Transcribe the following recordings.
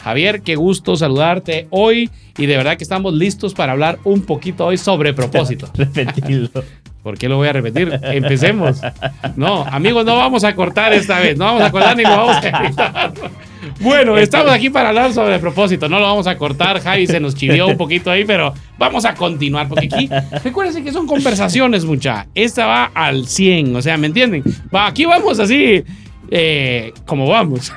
Javier, qué gusto saludarte hoy y de verdad que estamos listos para hablar un poquito hoy sobre propósito. Repetirlo. ¿Por qué lo voy a repetir? Empecemos. No, amigos, no vamos a cortar esta vez, no vamos a cortar ni lo vamos a editar. Bueno, estamos aquí para hablar sobre propósito, no lo vamos a cortar, Javi se nos chivió un poquito ahí, pero vamos a continuar, porque aquí, recuérdense que son conversaciones, mucha. Esta va al 100, o sea, ¿me entienden? Aquí vamos así, como vamos.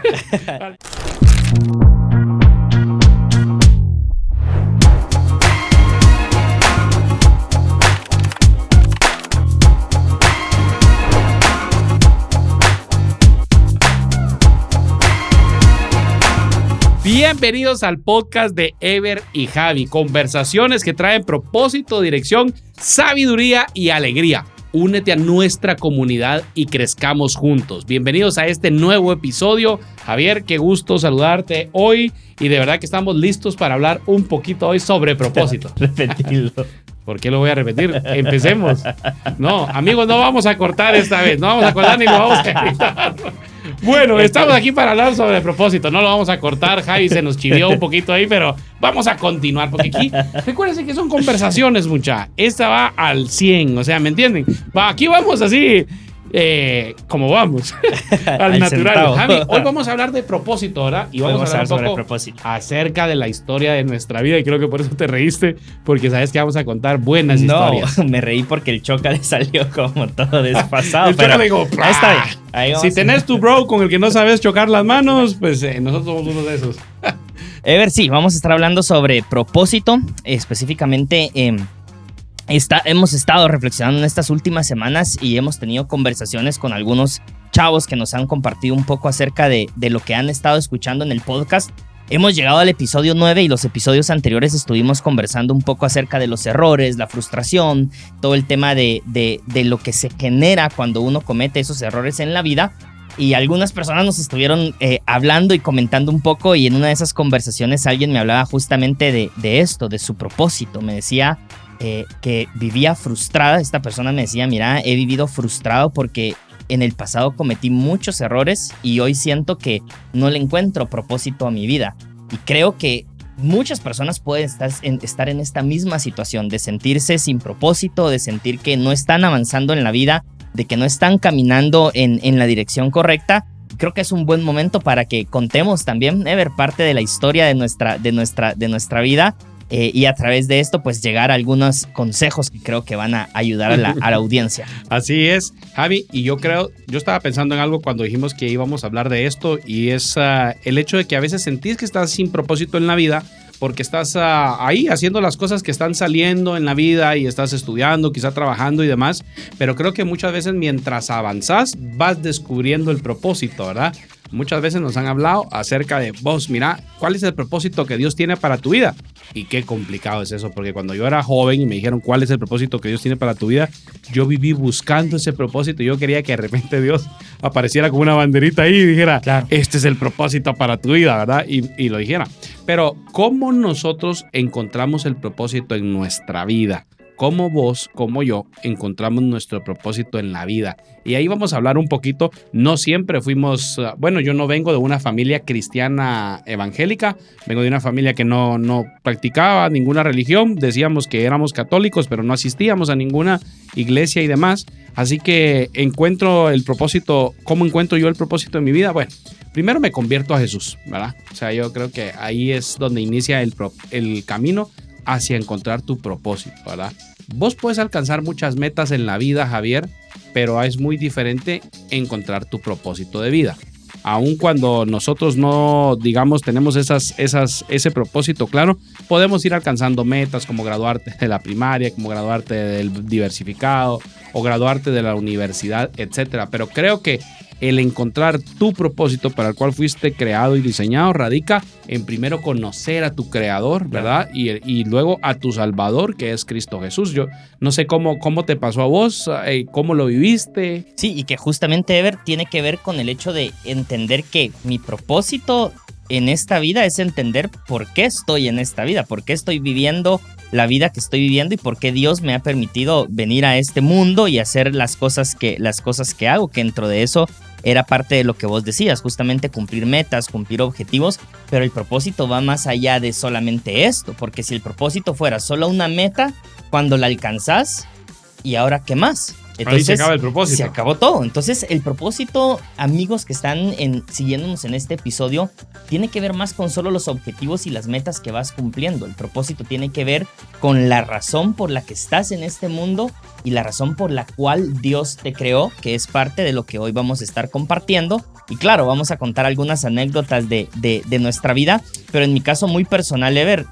Bienvenidos al podcast de Ever y Javi, conversaciones que traen propósito, dirección, sabiduría y alegría. Únete a nuestra comunidad y crezcamos juntos. Bienvenidos a este nuevo episodio. Javier, qué gusto saludarte hoy y de verdad que estamos listos para hablar un poquito hoy sobre propósito. Repetirlo. ¿Por qué lo voy a repetir? Empecemos. No, amigos, no vamos a cortar esta vez, no vamos a cortar ni lo vamos a editar. Bueno, estamos aquí para hablar sobre propósito, no lo vamos a cortar, Javi se nos chivió un poquito ahí, pero vamos a continuar, porque aquí, recuérdense que son conversaciones, mucha. Esta va al 100, o sea, ¿me entienden? Aquí vamos así, como vamos, al natural. Centavo. Javi, hoy vamos a hablar de propósito, ¿verdad? Y vamos a hablar un sobre poco propósito. acerca de la historia de nuestra vida, y creo que por eso te reíste, porque sabes que vamos a contar buenas historias. No, me reí porque el Choca le salió como todo desfasado. El pero Choca le digo, ahí está bien. Ahí si tenés tu bro con el que no sabes chocar las manos, pues nosotros somos uno de esos. Ever, sí, vamos a estar hablando sobre propósito, específicamente. Hemos estado reflexionando en estas últimas semanas y hemos tenido conversaciones con algunos chavos que nos han compartido un poco acerca de lo que han estado escuchando en el podcast. Hemos llegado al episodio 9 y los episodios anteriores estuvimos conversando un poco acerca de los errores, la frustración, todo el tema de lo que se genera cuando uno comete esos errores en la vida. Y algunas personas nos estuvieron hablando y comentando un poco, y en una de esas conversaciones alguien me hablaba justamente de esto, de su propósito. Me decía que vivía frustrada. Esta persona me decía, mira, he vivido frustrado porque en el pasado cometí muchos errores y hoy siento que no le encuentro propósito a mi vida. Y creo que muchas personas pueden estar en esta misma situación de sentirse sin propósito, de sentir que no están avanzando en la vida, de que no están caminando en la dirección correcta. Creo que es un buen momento para que contemos también, ver parte de la historia de nuestra vida. Y a través de esto, pues llegar a algunos consejos que creo que van a ayudar a la audiencia. Así es, Javi, y yo estaba pensando en algo cuando dijimos que íbamos a hablar de esto, y es el hecho de que a veces sentís que estás sin propósito en la vida, porque estás ahí haciendo las cosas que están saliendo en la vida y estás estudiando, quizá trabajando y demás, pero creo que muchas veces mientras avanzás vas descubriendo el propósito, ¿verdad? Muchas veces nos han hablado acerca de vos, mira, ¿cuál es el propósito que Dios tiene para tu vida? Y qué complicado es eso, porque cuando yo era joven y me dijeron cuál es el propósito que Dios tiene para tu vida, yo viví buscando ese propósito. Yo quería que de repente Dios apareciera con una banderita ahí y dijera, claro, este es el propósito para tu vida, ¿verdad? Y lo dijera. Pero ¿cómo nosotros encontramos el propósito en nuestra vida? ¿Cómo vos, como yo, encontramos nuestro propósito en la vida? Y ahí vamos a hablar un poquito. No siempre fuimos, yo no vengo de una familia cristiana evangélica, vengo de una familia que no practicaba ninguna religión. Decíamos que éramos católicos, pero no asistíamos a ninguna iglesia y demás. Así que encuentro el propósito. ¿Cómo encuentro yo el propósito en mi vida? Bueno, primero me convierto a Jesús, ¿verdad? O sea, yo creo que ahí es donde inicia el camino hacia encontrar tu propósito, ¿verdad? Vos puedes alcanzar muchas metas en la vida, Javier, pero es muy diferente encontrar tu propósito de vida. Aun cuando nosotros no, digamos, tenemos ese propósito claro, podemos ir alcanzando metas como graduarte de la primaria, como graduarte del diversificado o graduarte de la universidad, etcétera. Pero creo que el encontrar tu propósito para el cual fuiste creado y diseñado radica en primero conocer a tu creador, ¿verdad? Y luego a tu salvador, que es Cristo Jesús. Yo no sé cómo te pasó a vos, cómo lo viviste. Sí, y que justamente, Ever, tiene que ver con el hecho de entender que mi propósito en esta vida es entender por qué estoy en esta vida, por qué estoy viviendo la vida que estoy viviendo y por qué Dios me ha permitido venir a este mundo y hacer las cosas que hago, que dentro de eso era parte de lo que vos decías, justamente cumplir metas, cumplir objetivos, pero el propósito va más allá de solamente esto, porque si el propósito fuera solo una meta, cuando la alcanzás, ¿y ahora qué más? Entonces, ahí se acaba el propósito. Se acabó todo. Entonces, el propósito, amigos que están siguiéndonos en este episodio, tiene que ver más con solo los objetivos y las metas que vas cumpliendo. El propósito tiene que ver con la razón por la que estás en este mundo y la razón por la cual Dios te creó, que es parte de lo que hoy vamos a estar compartiendo. Y claro, vamos a contar algunas anécdotas de nuestra vida, pero en mi caso muy personal, Ever,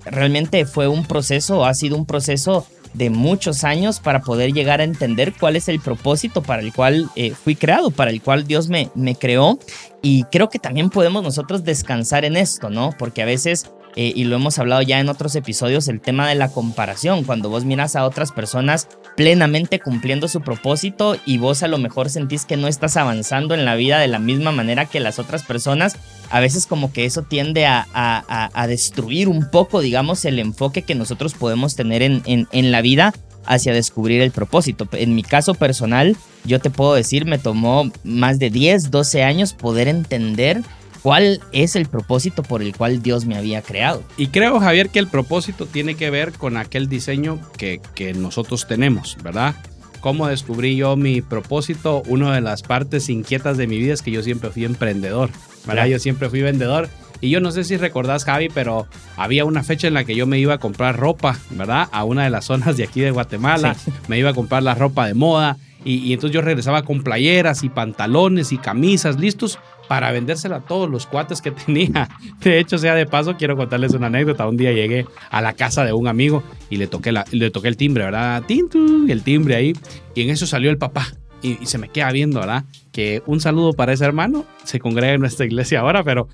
realmente fue un proceso, ha sido un proceso de muchos años para poder llegar a entender cuál es el propósito para el cual fui creado, para el cual Dios me creó. Y creo que también podemos nosotros descansar en esto, ¿no? Porque a veces, y lo hemos hablado ya en otros episodios, el tema de la comparación, cuando vos miras a otras personas plenamente cumpliendo su propósito y vos a lo mejor sentís que no estás avanzando en la vida de la misma manera que las otras personas, a veces como que eso tiende a destruir un poco, digamos, el enfoque que nosotros podemos tener en la vida hacia descubrir el propósito. En mi caso personal, yo te puedo decir, me tomó más de 10, 12 años poder entender cuál es el propósito por el cual Dios me había creado. Y creo, Javier, que el propósito tiene que ver con aquel diseño que nosotros tenemos, ¿verdad? ¿Cómo descubrí yo mi propósito? Una de las partes inquietas de mi vida es que yo siempre fui emprendedor, ¿verdad? Yo siempre fui vendedor. Y yo no sé si recordás, Javi, pero había una fecha en la que yo me iba a comprar ropa, ¿verdad? A una de las zonas de aquí de Guatemala. Sí. Me iba a comprar la ropa de moda. Y entonces yo regresaba con playeras y pantalones y camisas listos para vendérsela a todos los cuates que tenía. De hecho, sea de paso, quiero contarles una anécdota. Un día llegué a la casa de un amigo y le toqué el timbre, ¿verdad? ¡Tintu! El timbre ahí. Y en eso salió el papá. Y se me queda viendo, ¿verdad? Que un saludo para ese hermano. Se congrega en nuestra iglesia ahora, pero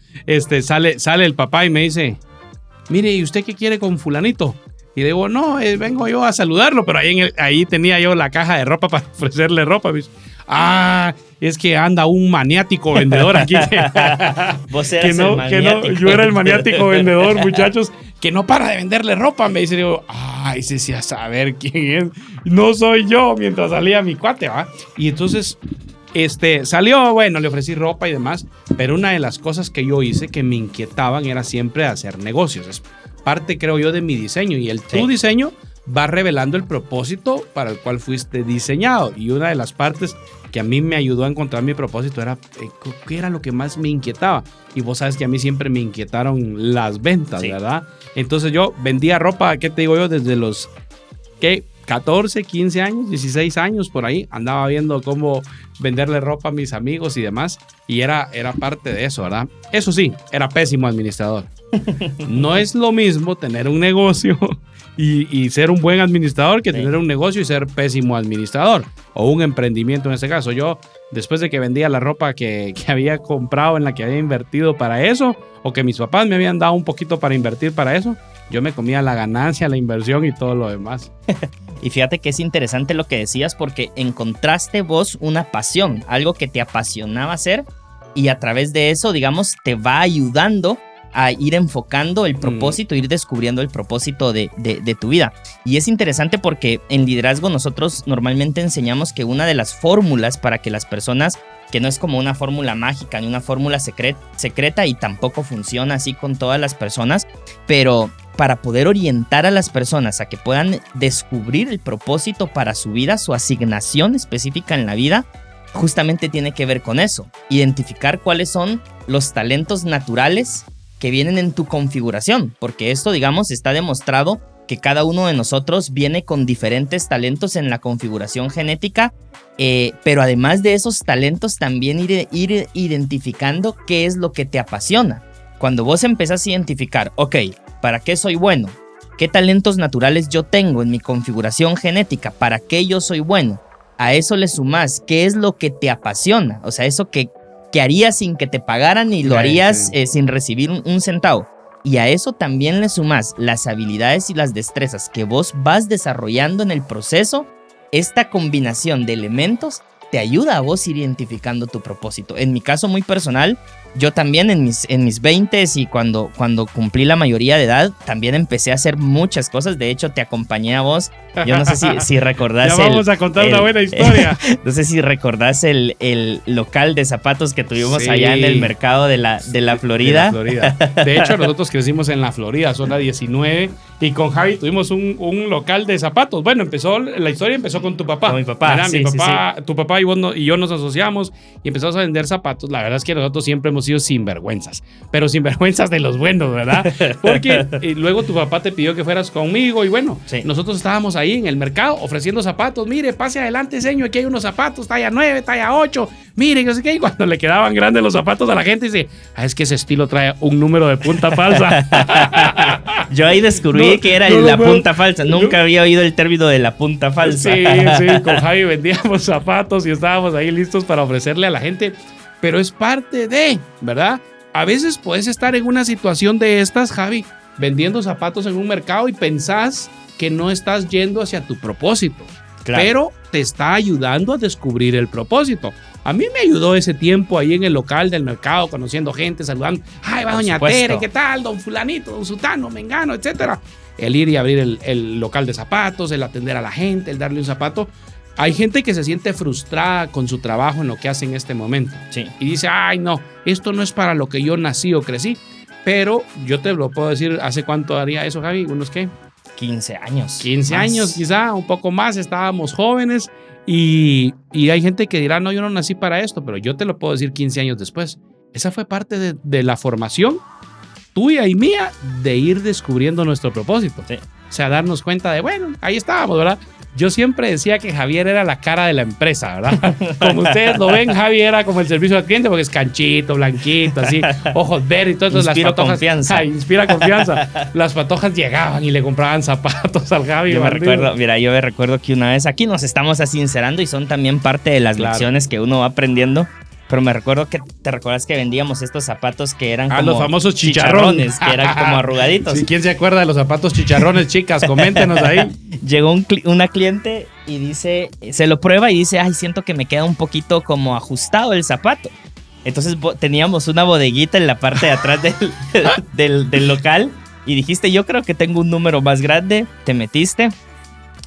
sale el papá y me dice, mire, ¿y usted qué quiere con fulanito? Y le digo, no, vengo yo a saludarlo, pero ahí tenía yo la caja de ropa para ofrecerle ropa. Me dice, es que anda un maniático vendedor aquí. Vos eras el maniático. Yo era el maniático vendedor, muchachos, que no para de venderle ropa. Me dice, digo, ese sí a saber quién es. No soy yo, mientras salía mi cuate, ¿va? Y entonces salió, bueno, le ofrecí ropa y demás, pero una de las cosas que yo hice que me inquietaban era siempre hacer negocios. Es parte, creo yo, de mi diseño, y tu diseño va revelando el propósito para el cual fuiste diseñado. Y una de las partes que a mí me ayudó a encontrar mi propósito era qué era lo que más me inquietaba. Y vos sabes que a mí siempre me inquietaron las ventas, ¿verdad? Entonces yo vendía ropa, ¿qué te digo yo? Desde los 14, 15 años, 16 años por ahí, andaba viendo cómo venderle ropa a mis amigos y demás, y era parte de eso, ¿verdad? Eso sí, era pésimo administrador. No es lo mismo tener un negocio y ser un buen administrador que tener un negocio y ser pésimo administrador, o un emprendimiento en este caso. Yo, después de que vendía la ropa que había comprado, en la que había invertido para eso, o que mis papás me habían dado un poquito para invertir para eso, yo me comía la ganancia, la inversión y todo lo demás. Y fíjate que es interesante lo que decías, porque encontraste vos una pasión, algo que te apasionaba hacer, y a través de eso, digamos, te va ayudando a ir enfocando el propósito, ir descubriendo el propósito de tu vida. Y es interesante porque en liderazgo nosotros normalmente enseñamos que una de las fórmulas para que las personas, que no es como una fórmula mágica ni una fórmula secreta, y tampoco funciona así con todas las personas, pero para poder orientar a las personas a que puedan descubrir el propósito para su vida, su asignación específica en la vida, justamente tiene que ver con eso. Identificar cuáles son los talentos naturales que vienen en tu configuración, porque esto, digamos, está demostrado que cada uno de nosotros viene con diferentes talentos en la configuración genética, pero además de esos talentos también ir identificando qué es lo que te apasiona. Cuando vos empezás a identificar, ok, ¿para qué soy bueno? ¿Qué talentos naturales yo tengo en mi configuración genética? ¿Para qué yo soy bueno? A eso le sumás qué es lo que te apasiona, o sea, eso que harías sin que te pagaran y lo harías sin recibir un centavo. Y a eso también le sumás las habilidades y las destrezas que vos vas desarrollando en el proceso. Esta combinación de elementos te ayuda a vos ir identificando tu propósito. En mi caso muy personal, yo también en mis 20s y cuando cumplí la mayoría de edad, también empecé a hacer muchas cosas. De hecho, te acompañé a vos. Yo no sé si recordás. Ya vamos a contar una buena historia. No sé si recordás el local de zapatos que tuvimos Sí. allá en el mercado de la Florida. De hecho, nosotros crecimos en la Florida, zona 19, y con Javi tuvimos un local de zapatos. Bueno, la historia empezó con tu papá. Con mi papá, ¿verdad? sí, sí. Tu papá y yo nos asociamos y empezamos a vender zapatos. La verdad es que nosotros siempre hemos sido sinvergüenzas, pero sinvergüenzas de los buenos, ¿verdad? Porque luego tu papá te pidió que fueras conmigo y bueno, Sí. nosotros estábamos ahí en el mercado ofreciendo zapatos. Mire, pase adelante, señor, aquí hay unos zapatos, talla 9, talla 8. Mire, no sé qué. Y cuando le quedaban grandes los zapatos a la gente, dice, es que ese estilo trae un número de punta falsa. Yo ahí descubrí que era la punta falsa. Nunca había oído el término de la punta falsa. Sí, con Javi vendíamos zapatos y estábamos ahí listos para ofrecerle a la gente. Pero es parte de, ¿verdad? A veces puedes estar en una situación de estas, Javi, vendiendo zapatos en un mercado y pensás que no estás yendo hacia tu propósito. Claro. Pero te está ayudando a descubrir el propósito. A mí me ayudó ese tiempo ahí en el local del mercado, conociendo gente, saludando. Ay, va doña Tere, ¿qué tal? Don fulanito, don sutano, mengano, etcétera. El ir y abrir el local de zapatos, el atender a la gente, el darle un zapato. Hay gente que se siente frustrada con su trabajo en lo que hace en este momento. Sí. Y dice, ay, no, esto no es para lo que yo nací o crecí. Pero yo te lo puedo decir, ¿hace cuánto haría eso, Javi? ¿Unos qué? 15 años. 15 más. años, quizá, un poco más, estábamos jóvenes y hay gente que dirá, no, yo no nací para esto, pero yo te lo puedo decir 15 años después. Esa fue parte de la formación tuya y mía de ir descubriendo nuestro propósito. Sí. O sea, darnos cuenta de, bueno, ahí estábamos, ¿verdad? Yo siempre decía que Javier era la cara de la empresa, ¿verdad? Como ustedes lo ven, Javi era como el servicio al cliente porque es canchito, blanquito, así, ojos verdes y todo. Inspira las patojas, confianza. Inspira confianza. Las patojas llegaban y le compraban zapatos al Javi. Yo me recuerdo que una vez aquí nos estamos sincerando y son también parte de las lecciones que uno va aprendiendo. Pero me recuerdo que te recuerdas que vendíamos estos zapatos que eran como los famosos chicharrones, que eran como arrugaditos. Sí, ¿quién se acuerda de los zapatos chicharrones, chicas? Coméntenos ahí. Llegó una cliente y dice, se lo prueba y dice, ay, siento que me queda un poquito como ajustado el zapato. Entonces teníamos una bodeguita en la parte de atrás del local y dijiste, yo creo que tengo un número más grande, te metiste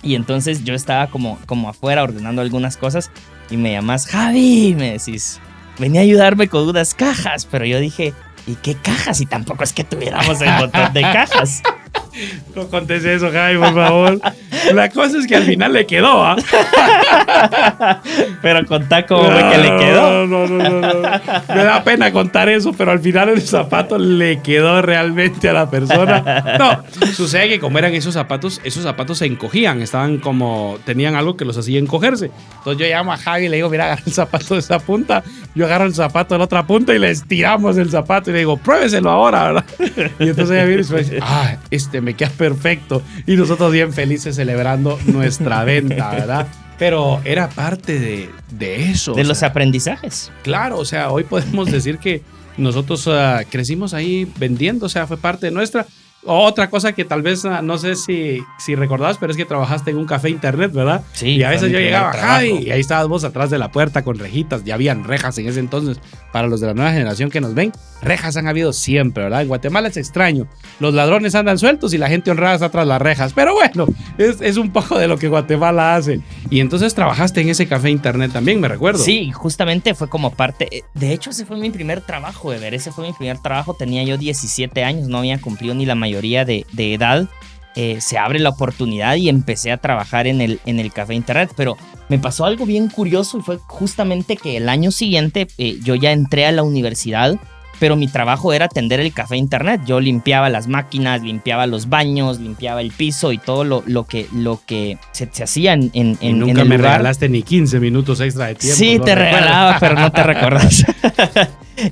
y entonces yo estaba como afuera ordenando algunas cosas y me llamás, Javi, me decís, venía a ayudarme con unas cajas, pero yo dije, ¿y qué cajas? Y tampoco es que tuviéramos el montón de cajas. No contes eso, Javi, por favor. La cosa es que al final le quedó, ¿ah? Pero contá cómo fue que le quedó. No. Me da pena contar eso, pero al final el zapato le quedó realmente a la persona. No, sucede que como eran esos zapatos se encogían, tenían algo que los hacía encogerse. Entonces yo llamo a Javi y le digo, mira, agarra el zapato de esta punta, yo agarro el zapato de la otra punta y le estiramos el zapato y le digo, pruébeselo ahora, ¿verdad? Y entonces ella viene y me dice, me queda perfecto. Y nosotros bien felices celebrando nuestra venta, ¿verdad? Pero era parte de eso. De los aprendizajes. Claro, o sea, hoy podemos decir que nosotros crecimos ahí vendiendo, o sea, fue parte de nuestra. Otra cosa que tal vez, no sé si recordás, pero es que trabajaste en un café internet, ¿verdad? Sí. Y a veces yo llegaba, Javi, y ahí estabas vos atrás de la puerta con rejitas. Ya habían rejas en ese entonces. Para los de la nueva generación que nos ven, rejas han habido siempre, ¿verdad? En Guatemala es extraño. Los ladrones andan sueltos y la gente honrada está tras las rejas. Pero bueno, es un poco de lo que Guatemala hace. Y entonces trabajaste en ese café internet también, me recuerdo. Sí, justamente fue como parte. De hecho, ese fue mi primer trabajo, ese fue mi primer trabajo. Tenía yo 17 años, no había cumplido ni la mayoría de edad. Se abre la oportunidad y empecé a trabajar en el café internet, pero me pasó algo bien curioso y fue justamente que el año siguiente yo ya entré a la universidad, pero mi trabajo era atender el café internet. Yo limpiaba las máquinas, limpiaba los baños, limpiaba el piso y todo lo que se hacía en y nunca el me lugar. regalaste ni 15 minutos extra de tiempo. Sí, no te recuerdo. regalaba, pero no te recuerdas.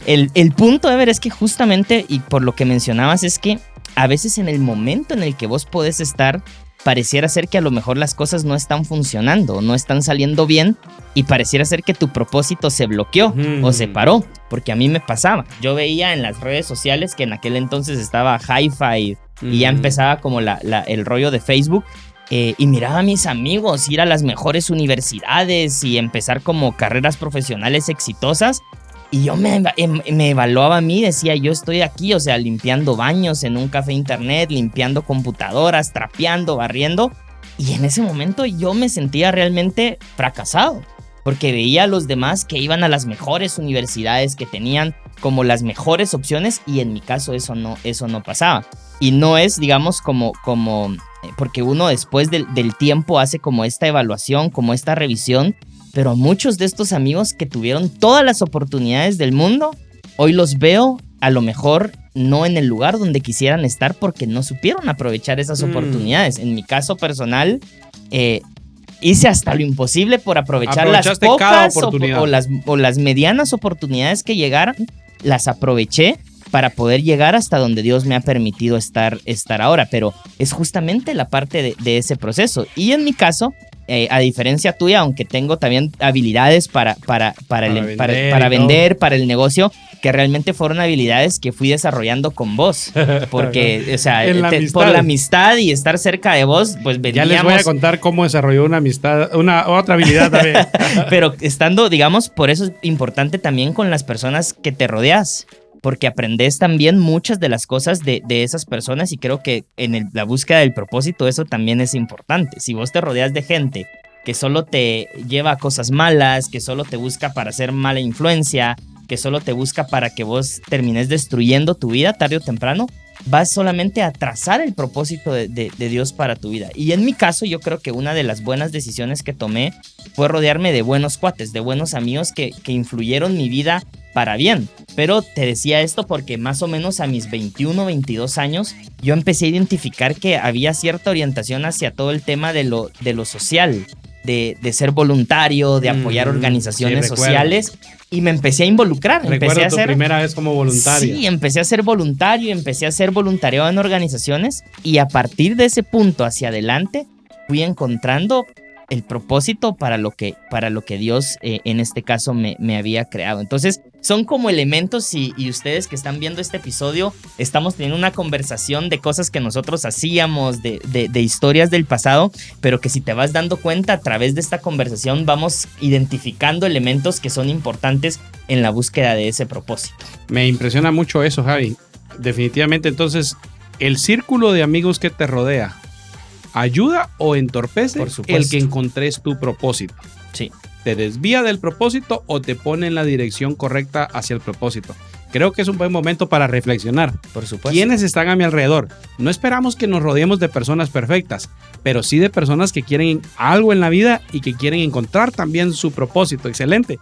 El punto, Ever, es que justamente, y por lo que mencionabas, es que a veces en el momento en el que vos podés estar, pareciera ser que a lo mejor las cosas no están funcionando, no están saliendo bien y pareciera ser que tu propósito se bloqueó o se paró, porque a mí me pasaba. Yo veía en las redes sociales que en aquel entonces estaba Hi-Fi y ya empezaba como el rollo de Facebook y miraba a mis amigos ir a las mejores universidades y empezar como carreras profesionales exitosas. Y yo me evaluaba a mí, decía, yo estoy aquí, o sea, limpiando baños en un café internet, limpiando computadoras, trapeando, barriendo. Y en ese momento yo me sentía realmente fracasado, porque veía a los demás que iban a las mejores universidades, que tenían como las mejores opciones, y en mi caso eso no pasaba. Y no es, digamos, porque uno después del tiempo hace como esta evaluación, como esta revisión, pero muchos de estos amigos que tuvieron todas las oportunidades del mundo, hoy los veo a lo mejor no en el lugar donde quisieran estar porque no supieron aprovechar esas oportunidades. En mi caso personal, hice hasta lo imposible por aprovechar las pocas o las medianas oportunidades que llegaron, las aproveché para poder llegar hasta donde Dios me ha permitido estar ahora, pero es justamente la parte de ese proceso. Y en mi caso, a diferencia tuya, aunque tengo también habilidades para vender, para el negocio, que realmente fueron habilidades que fui desarrollando con vos, porque, o sea, por la amistad y estar cerca de vos, pues veníamos... Ya les voy a contar cómo desarrolló una amistad, otra habilidad también. Pero estando, digamos, por eso es importante también con las personas que te rodeas, porque aprendes también muchas de las cosas de esas personas, y creo que en la búsqueda del propósito eso también es importante. Si vos te rodeas de gente que solo te lleva a cosas malas, que solo te busca para hacer mala influencia, que solo te busca para que vos termines destruyendo tu vida tarde o temprano, vas solamente a trazar el propósito de Dios para tu vida. Y en mi caso, yo creo que una de las buenas decisiones que tomé fue rodearme de buenos cuates, de buenos amigos que influyeron mi vida para bien. Pero te decía esto porque más o menos a mis 21, 22 años, yo empecé a identificar que había cierta orientación hacia todo el tema de lo social, de ser voluntario, de apoyar organizaciones sociales, y me empecé a involucrar. Recuerdo tu primera vez como voluntario. Sí, empecé a ser voluntario, empecé a ser voluntariado en organizaciones, y a partir de ese punto hacia adelante fui encontrando el propósito para lo que Dios en este caso me había creado. Entonces son como elementos, y ustedes que están viendo este episodio, estamos teniendo una conversación de cosas que nosotros hacíamos, de historias del pasado, pero que si te vas dando cuenta a través de esta conversación vamos identificando elementos que son importantes en la búsqueda de ese propósito. Me impresiona mucho eso, Javi. Definitivamente, entonces, el círculo de amigos que te rodea, ¿ayuda o entorpece el que encontres tu propósito? Sí. ¿Te desvía del propósito o te pone en la dirección correcta hacia el propósito? Creo que es un buen momento para reflexionar. Por supuesto. ¿Quiénes están a mi alrededor? No esperamos que nos rodeemos de personas perfectas, pero sí de personas que quieren algo en la vida y que quieren encontrar también su propósito. Excelente.